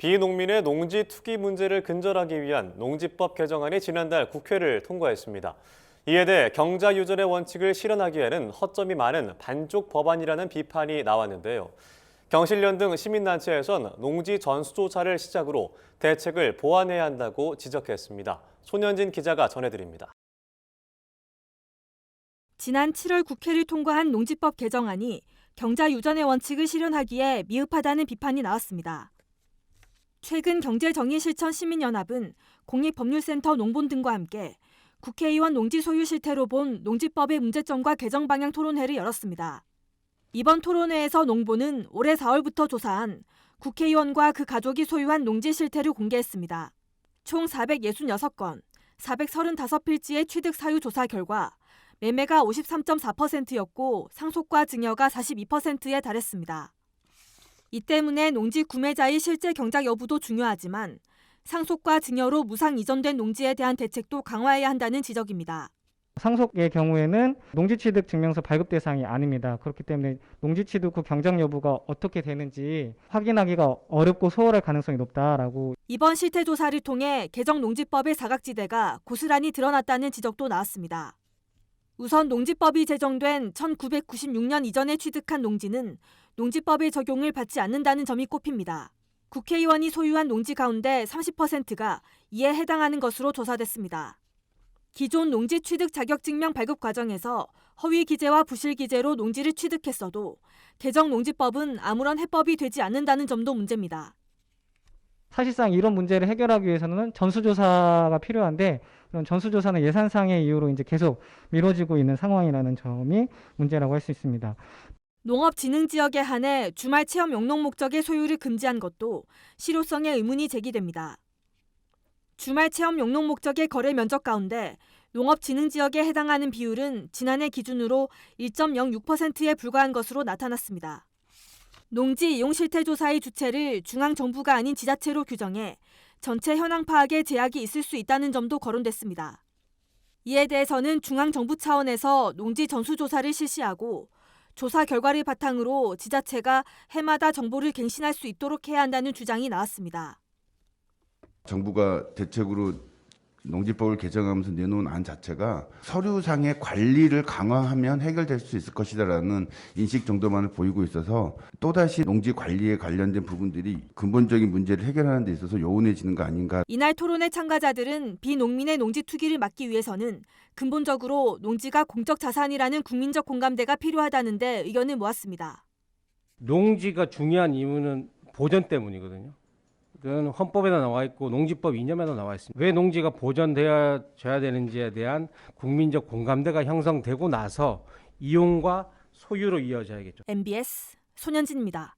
비농민의 농지 투기 문제를 근절하기 위한 농지법 개정안이 지난달 국회를 통과했습니다. 이에 대해 경자유전의 원칙을 실현하기 위해는 허점이 많은 반쪽 법안이라는 비판이 나왔는데요. 경실련 등 시민단체에선 농지 전수조사를 시작으로 대책을 보완해야 한다고 지적했습니다. 손현진 기자가 전해드립니다. 지난 7월 국회를 통과한 농지법 개정안이 경자유전의 원칙을 실현하기에 미흡하다는 비판이 나왔습니다. 최근 경제정의실천시민연합은 공익법률센터 농본 등과 함께 국회의원 농지 소유 실태로 본 농지법의 문제점과 개정 방향 토론회를 열었습니다. 이번 토론회에서 농본은 올해 4월부터 조사한 국회의원과 그 가족이 소유한 농지 실태를 공개했습니다. 총 466건, 435필지의 취득 사유 조사 결과 매매가 53.4%였고 상속과 증여가 42%에 달했습니다. 이 때문에 농지 구매자의 실제 경작 여부도 중요하지만 상속과 증여로 무상 이전된 농지에 대한 대책도 강화해야 한다는 지적입니다. 상속의 경우에는 농지취득 증명서 발급 대상이 아닙니다. 그렇기 때문에 농지취득 후 경작 여부가 어떻게 되는지 확인하기가 어렵고 소홀할 가능성이 높다라고. 이번 실태조사를 통해 개정 농지법의 사각지대가 고스란히 드러났다는 지적도 나왔습니다. 우선 농지법이 제정된 1996년 이전에 취득한 농지는 농지법의 적용을 받지 않는다는 점이 꼽힙니다. 국회의원이 소유한 농지 가운데 30%가 이에 해당하는 것으로 조사됐습니다. 기존 농지 취득 자격증명 발급 과정에서 허위 기재와 부실 기재로 농지를 취득했어도 개정 농지법은 아무런 해법이 되지 않는다는 점도 문제입니다. 사실상 이런 문제를 해결하기 위해서는 전수조사가 필요한데 그런 전수조사는 예산상의 이유로 이제 계속 미뤄지고 있는 상황이라는 점이 문제라고 할 수 있습니다. 농업진흥지역에 한해 주말 체험 용농 목적의 소유를 금지한 것도 실효성에 의문이 제기됩니다. 주말 체험 용농 목적의 거래 면적 가운데 농업진흥지역에 해당하는 비율은 지난해 기준으로 1.06%에 불과한 것으로 나타났습니다. 농지 이용 실태 조사의 주체를 중앙정부가 아닌 지자체로 규정해 전체 현황 파악에 제약이 있을 수 있다는 점도 거론됐습니다. 이에 대해서는 중앙정부 차원에서 농지 전수조사를 실시하고 조사 결과를 바탕으로 지자체가 해마다 정보를 갱신할 수 있도록 해야 한다는 주장이 나왔습니다. 정부가 대책으로 농지법을 개정하면서 내놓은 안 자체가 서류상의 관리를 강화하면 해결될 수 있을 것이다라는 인식 정도만을 보이고 있어서 또다시 농지 관리에 관련된 부분들이 근본적인 문제를 해결하는 데 있어서 요원해지는 거 아닌가. 이날 토론회 참가자들은 비농민의 농지 투기를 막기 위해서는 근본적으로 농지가 공적 자산이라는 국민적 공감대가 필요하다는 데 의견을 모았습니다. 농지가 중요한 이유는 보전 때문이거든요. 그건 헌법에도 나와 있고 농지법 이념에도 나와 있습니다. 왜 농지가 보전되어져야 되는지에 대한 국민적 공감대가 형성되고 나서 이용과 소유로 이어져야겠죠. MBS 손현진입니다.